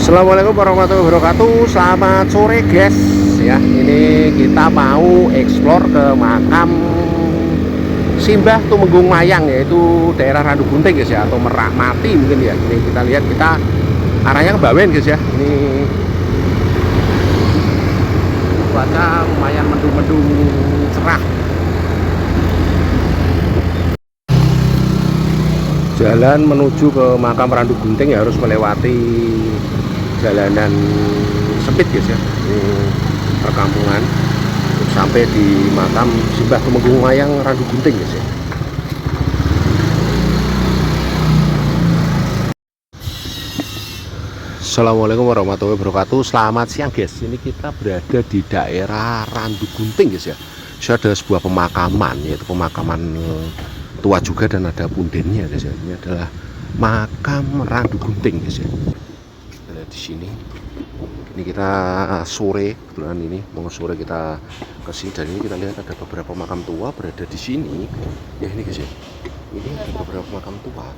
Assalamualaikum warahmatullahi wabarakatuh. Selamat sore guys. Ya, ini kita mau explore ke makam Simbah Tumenggung Mayang, yaitu daerah Randu Gunting guys ya, atau Merak Mati mungkin ya. Ini kita lihat, kita arahnya ke Bawen guys ya. Ini cuaca lumayan mendung-mendung cerah. Jalan menuju ke makam Randu Gunting ya harus melewati jalanan sempit guys ya, ini perkampungan untuk sampai di makam Simbah Tumenggung Mayang Randu Gunting guys ya. Assalamualaikum warahmatullahi wabarakatuh. Selamat siang guys. Ini kita berada di daerah Randu Gunting guys ya. Ini ada sebuah pemakaman, yaitu pemakaman tua juga dan ada pundennya guys ya. Ini adalah makam Randu Gunting guys ya. Kita lihat di sini. Ini kita sore, kebetulan ini mau sore kita ke sini, dan ini kita lihat ada beberapa makam tua berada di sini. Ya ini guys ya. Ini ada beberapa makam tua.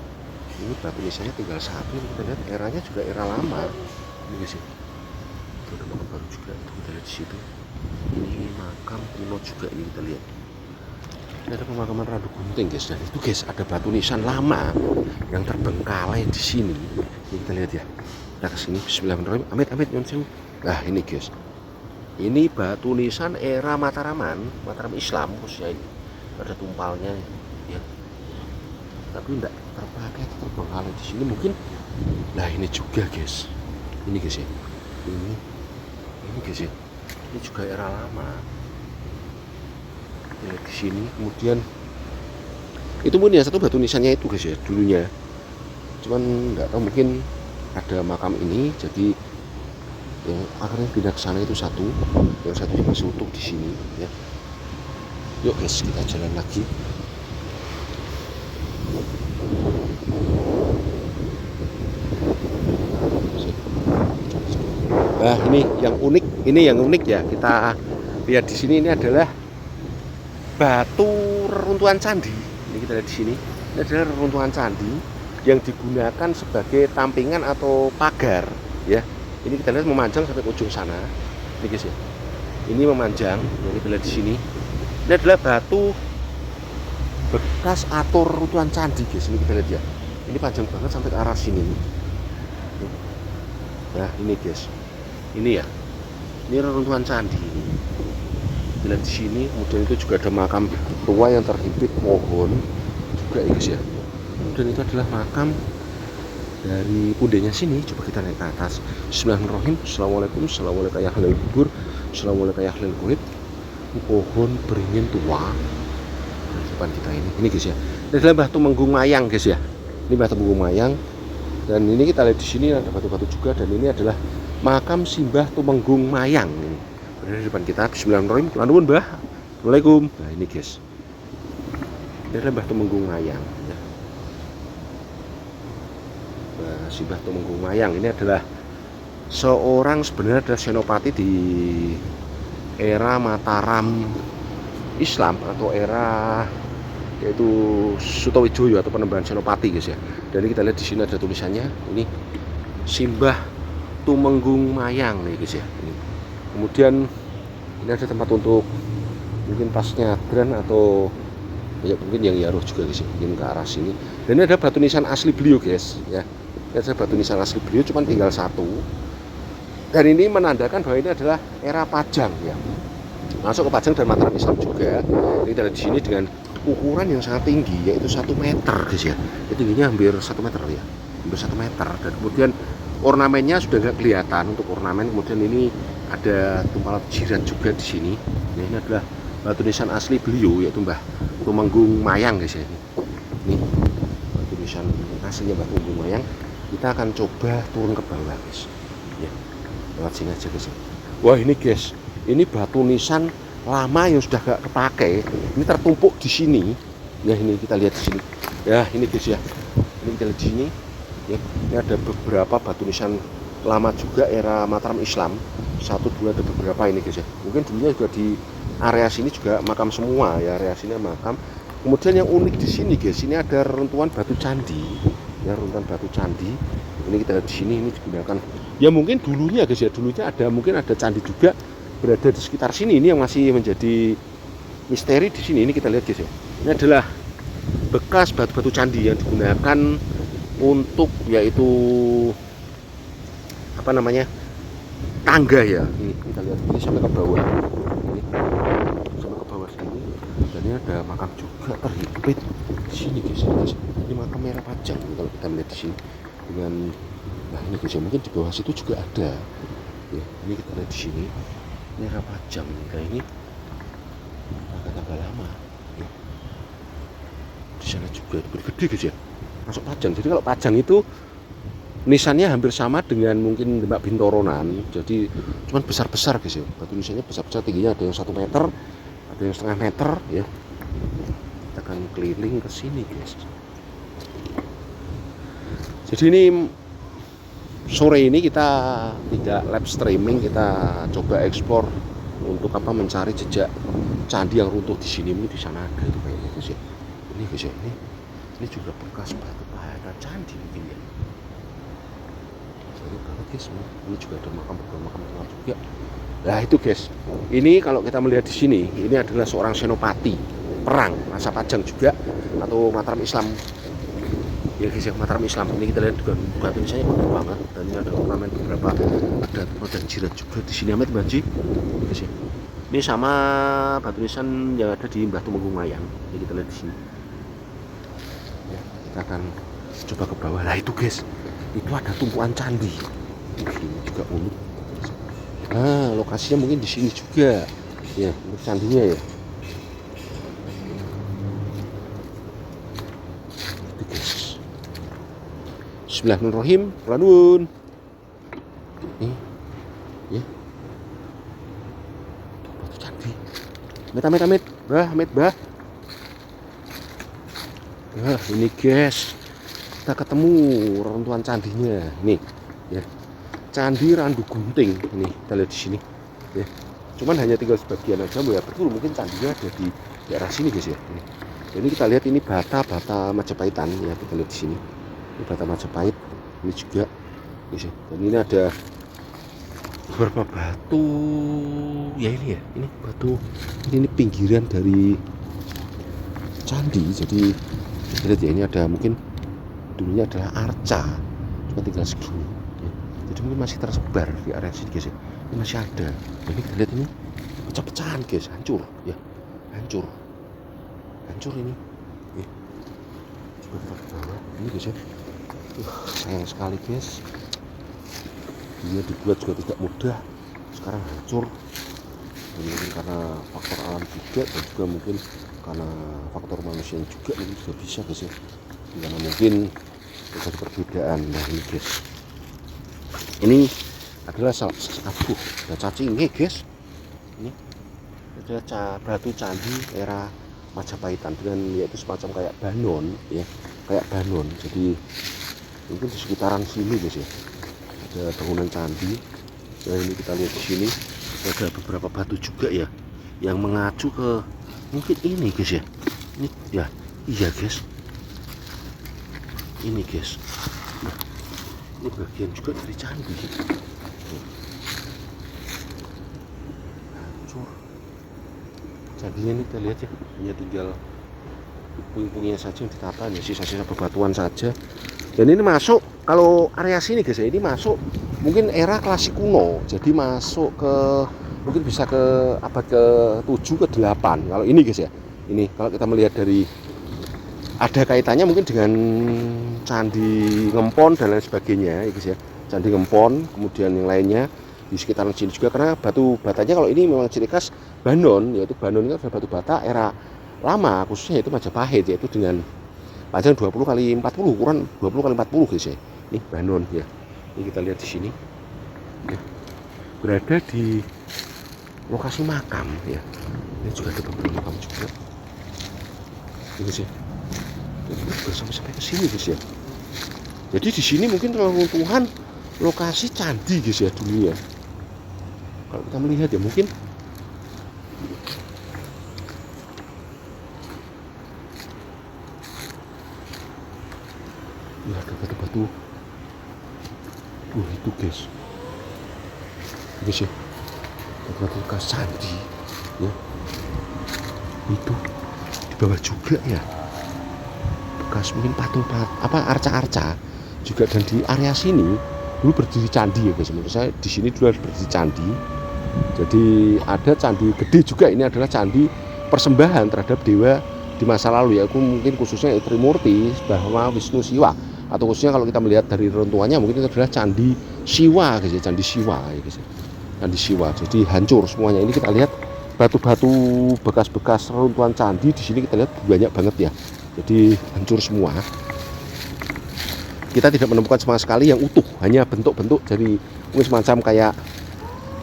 Ini batu nisannya tinggal satu. Ini kita lihat eranya juga era lama. Ini guys ya. Itu ada makam baru juga. Itu kita lihat di situ. Ini makam kuno juga, ini kita lihat. Ini ada pemakaman Randu Gunting guys, dan itu guys ada batu nisan lama yang terbengkalai di sini. Ini kita lihat ya. Kita kesini, bismillahirrahmanirrahim, amit amit nyun sewu. Nah ini guys, ini batu nisan era Mataram Islam khususnya ini. Ada tumpalnya ya, tapi tidak terpakai, terbengkalai di sini mungkin. Nah ini juga guys, ini guys ya, ini guys ya, ini juga era lama. Lihat di sini, kemudian itu pun ya satu batu nisannya itu guys ya dulunya, cuman nggak tahu mungkin ada makam ini, jadi yang akhirnya pindah ke sana itu satu, yang satunya masih utuh di sini ya. Yuk guys, kita jalan lagi. Nah ini yang unik ya, kita lihat di sini. Ini adalah batu reruntuhan candi. Ini kita lihat di sini. Ini adalah reruntuhan candi yang digunakan sebagai tampingan atau pagar ya. Ini kita lihat memanjang sampai ke ujung sana. Ini guys ya. Ini memanjang. Yang kita lihat di sini. Ini adalah batu bekas atur reruntuhan candi guys. Ini kita lihat ya. Ini panjang banget sampai ke arah sini. Nah ini guys. Ini ya. Ini reruntuhan candi. Kita lihat di sini. Kemudian itu juga ada makam tua yang terhimpit pohon juga ya guys ya. Dan itu adalah makam dari pundenya sini. Coba kita naik ke atas. Bismillahirrahmanirrahim. Assalamualaikum. Assalamualaikum ya ahlul kubur. Assalamualaikum ya ahlul kulit. Pohon beringin tua di depan kita ini. Ini guys ya. Ini adalah Mbah Tumenggung Mayang guys ya. Ini Mbah Tumenggung Mayang. Dan ini kita lihat di sini ada batu-batu juga, dan ini adalah makam Simbah Tumenggung Mayang. Ini berada di depan kita. Bismillahirrahmanirrahim. Nuwun Mbah. Assalamualaikum. Nah ini guys. Ini adalah Mbah Tumenggung Mayang ya. Simbah Tumenggung Mayang ini adalah seorang, sebenarnya adalah senopati di era Mataram Islam atau era yaitu Sutowijoyo atau Penembahan Senopati guys ya. Dan ini kita lihat di sini ada tulisannya, ini Simbah Tumenggung Mayang nih guys ya. Ini. Kemudian ini ada tempat untuk mungkin pas nyadran atau banyak mungkin yang yaruh juga guys ya, mungkin ke arah sini. Dan ini ada batu nisan asli beliau guys ya. Ini ada batu nisan asli beliau, cuman tinggal satu. Dan ini menandakan bahwa ini adalah era Pajang ya. Masuk ke Pajang dan Mataram Islam juga. Ini kita lihat di sini dengan ukuran yang sangat tinggi, yaitu 1 meter guys ya. Ini tingginya hampir 1 meter ya. Hampir 1 meter. Dan kemudian ornamennya sudah nggak kelihatan untuk ornamen. Kemudian ini ada tumpal jiran juga di sini. Nah, ini adalah batu nisan asli beliau, yaitu Mbah Tumenggung Mayang guys ya. Ini batu nisan aslinya Mbah Tumenggung Mayang. Kita akan coba turun ke bawah guys ya, lewat sini aja guys ya. Wah ini guys, ini batu nisan lama yang sudah gak kepakai, ini tertumpuk di sini ya. Ini kita lihat di sini ya, ini guys ya. Ini kita lihat di sini ya. Ini ada beberapa batu nisan lama juga era Mataram Islam, 1, 2, ada beberapa ini guys ya. Mungkin dulunya juga di area sini juga makam semua ya, area sini makam. Kemudian yang unik di sini guys, ini ada reruntuhan batu candi. ya, runtuhan batu candi. Ini kita lihat di sini, ini digunakan ya mungkin dulunya guys ya, dulunya mungkin ada candi juga berada di sekitar sini. Ini yang masih menjadi misteri di sini. Ini kita lihat guys ya, ini adalah bekas batu-batu candi yang digunakan untuk yaitu apa namanya, tangga ya. Ini kita lihat, ini sampai ke bawah, ini sampai ke bawah sini, dan ini ada makam juga terhimpit di sini guys. Ini makam merah pajang kalau kita melihat di sini dengan, nah ini guys ya, mungkin di bawah situ juga ada ya. Ini kita lihat di sini merah pajang, nah ini tangga lama ya. Di sana juga gede guys ya, masuk pajang. Jadi kalau pajang itu nisannya hampir sama dengan mungkin Mbak Bintoronan, jadi cuman besar-besar guys ya, batu nisannya besar-besar, tingginya ada yang 1 meter, ada yang setengah meter ya. Kita akan keliling ke sini guys. Jadi ini sore ini kita tidak live streaming, kita coba eksplor untuk apa, mencari jejak candi yang runtuh di sini. Mungkin di sana ada itu kayaknya guys ya. Ini guys ya, ini juga bekas batu pahat candi mungkin ya. Guys, ini juga ada makam tua juga. Nah itu guys, ini kalau kita melihat di sini, ini adalah seorang senopati perang masa Pajang juga, atau Mataram Islam ya guys ya, Mataram Islam. Ini kita lihat juga batu nisannya bagus banget, dan ini ada ornamen beberapa, ada dan jirat juga di sini Ahmed Banji guys ya. Ini sama batu nisan yang ada di Mbah Tumenggung Mayang. Jadi kita lihat di sini ya, kita akan coba ke bawah. Lah itu guys, itu ada tumpuan candi. Ini juga unik. Nah, lokasinya mungkin di sini juga ya, untuk candinya ya. Itu guys. Bismillahirrahmanirrahim. Lanun. Nih, ya. Batu candi. Amit. Bah. Nah, ini guys, kita ketemu runtuhan candinya. Nih, ya. Candi Randu Gunting ini kita lihat di sini ya. Cuman hanya tinggal sebagian aja ya, betul mungkin candinya ada di daerah sini guys ya. Ini kita lihat, ini bata Majapahitan ya, kita lihat di sini. Ini bata Majapahit ini juga guys ya. Dan ini ada beberapa batu ya, ini ya, ini batu ini pinggiran dari candi. Jadi kita lihat ya, ini ada mungkin dulunya adalah arca, cuma tinggal segini. Jadi mungkin masih tersebar di area sini guys ya. Ini masih ada. Dan ini kita lihat, ini pecah-pecahan guys, hancur ya, hancur ini ya. Coba kita ke bawah ini guys ya. Sayang sekali guys, dia dibuat juga tidak mudah, sekarang hancur. Ini mungkin karena faktor alam juga, dan juga mungkin karena faktor manusia juga, mungkin juga bisa guys ya, karena mungkin terjadi perbedaan. Nah ini guys, ini adalah aduh, ada cacingnya guys. Ini ada batu candi era Majapahitan dengan yaitu semacam kayak banon ya, kayak banon. Jadi mungkin di sekitaran sini guys ya, ada bangunan candi. Nah ini kita lihat di sini ada beberapa batu juga ya, yang mengacu ke mungkin ini guys ya. Ini ya, iya guys, ini guys. Nah, ini bagian juga dari candi. Hancur candinya, ini kita lihat ya, hanya tinggal puing-puingnya saja yang ditata, ya sisa-sisa bebatuan saja. Dan ini masuk, kalau area sini guys ya, ini masuk mungkin era klasik kuno. Jadi masuk ke mungkin bisa ke abad ke-7 ke-8 kalau ini guys ya. Ini kalau kita melihat dari, ada kaitannya mungkin dengan Candi Ngempon dan lain sebagainya ya guys ya. Candi Ngempon, kemudian yang lainnya di sekitaran sini juga, karena batu batanya kalau ini memang ciri khas Banon, yaitu Banon ini adalah batu bata era lama, khususnya itu Majapahit, yaitu dengan panjang 20 kali 40, ukuran 20 kali 40 guys ya. Ini Banon ya. Ini kita lihat di sini ya, berada di lokasi makam ya. Ini juga ada beberapa makam juga ini guys ya. Sampai ke sini guys ya. Jadi di sini mungkin reruntuhan lokasi candi guys ya dulu ya. Kalau kita melihat ya, mungkin Ya ada batu-batu. Itu guys. Guys ya. Batu-batu bekas candi. Ya. Itu di bawah juga ya. Bekas mungkin patung arca-arca juga, dan di area sini dulu berdiri candi ya guys. Menurut saya di sini dulu harus berdiri candi. Jadi ada candi gede juga, ini adalah candi persembahan terhadap dewa di masa lalu ya. Aku mungkin khususnya Trimurti, bahwa Wisnu Siwa, atau khususnya kalau kita melihat dari runtuhannya mungkin itu adalah candi Siwa guys ya, candi Siwa ya guys. Candi Siwa. Jadi hancur semuanya. Ini kita lihat batu-batu bekas-bekas runtuhan candi di sini kita lihat banyak banget ya. Jadi hancur semua. Kita tidak menemukan sama sekali yang utuh, hanya bentuk-bentuk jadi mungkin semacam kayak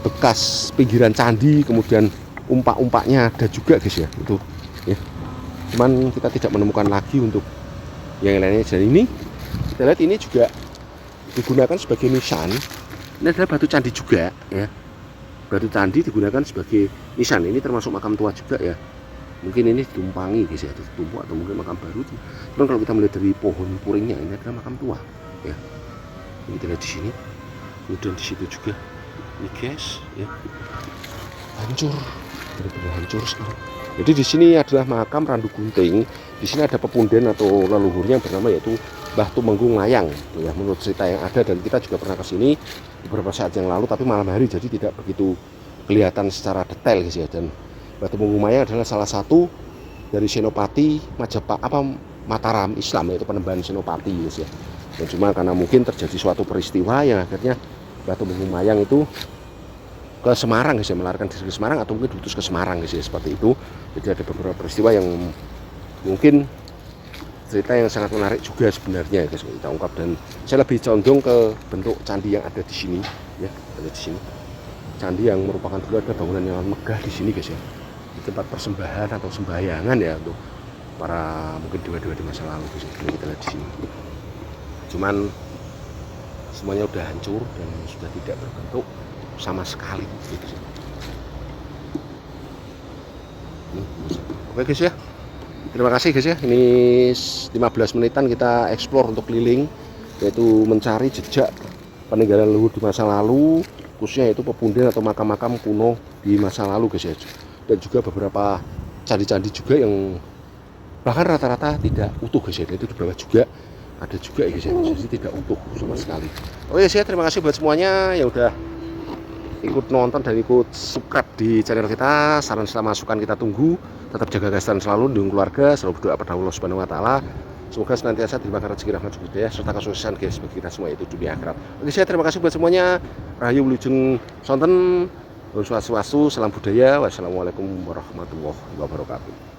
bekas pinggiran candi, kemudian umpak-umpaknya ada juga guys ya, itu ya. Cuman kita tidak menemukan lagi untuk yang lainnya. Dan ini kita lihat ini juga digunakan sebagai nisan. Ini adalah batu candi juga ya. Batu candi digunakan sebagai nisan. Ini termasuk makam tua juga ya. Mungkin ini ditumpangi guys ya, ditumpuk atau mungkin makam baru. Cuman kalau kita melihat dari pohon puringnya, ini adalah makam tua ya. Ini kita lihat di sini. Kemudian di situ juga. Ini guys ya. Hancur, benar-benar hancur sekarang. Jadi di sini adalah makam Randu Gunting. Di sini ada pepunden atau leluhurnya yang bernama yaitu Mbah Tumenggung Layang ya, menurut cerita yang ada. Dan kita juga pernah ke sini beberapa saat yang lalu, tapi malam hari jadi tidak begitu kelihatan secara detail guys ya. Dan Mbah Tumenggung Layang adalah salah satu dari senopati Mataram Islam, yaitu penembahan senopati guys ya. Dan cuma karena mungkin terjadi suatu peristiwa yang akhirnya Mbah Tumenggung Layang itu ke Semarang guys ya, melarikan diri ke Semarang atau mungkin diutus ke Semarang guys ya, seperti itu. Jadi ada beberapa peristiwa yang mungkin cerita yang sangat menarik juga sebenarnya guys kita ungkap. Dan saya lebih condong ke bentuk candi yang ada di sini ya, ada di sini. Candi yang merupakan dulu ada bangunan yang megah di sini guys ya, di tempat persembahan atau sembahyangan ya untuk para mungkin dewa-dewa di masa lalu guys. Ini kita lihat di sini. Cuman semuanya udah hancur dan sudah tidak berbentuk sama sekali gitu sih. Oke guys ya, terima kasih guys ya. Ini 15 menitan kita explore untuk keliling, yaitu mencari jejak peninggalan leluhur di masa lalu, khususnya yaitu pepunden atau makam-makam kuno di masa lalu guys ya. Dan juga beberapa candi-candi juga yang bahkan rata-rata tidak utuh guys ya. Itu di bawah juga ada juga ya guys ya, jadi tidak utuh sama sekali. Oke guys ya, terima kasih buat semuanya yang udah ikut nonton dan ikut subscribe di channel kita. Saran serta masukan kita tunggu. Tetap jaga kesehatan selalu, lindungi keluarga, selalu berdoa pada Allah Subhanahu wa taala. Semoga senantiasa dilimpahkan rezeki rahmat hidayah serta kesuksesan guys bagi kita semua, itu dunia akhirat. Oke saya terima kasih buat semuanya. Rahayu wilujeng sonten, swastu, salam budaya. Wassalamualaikum warahmatullahi wabarakatuh.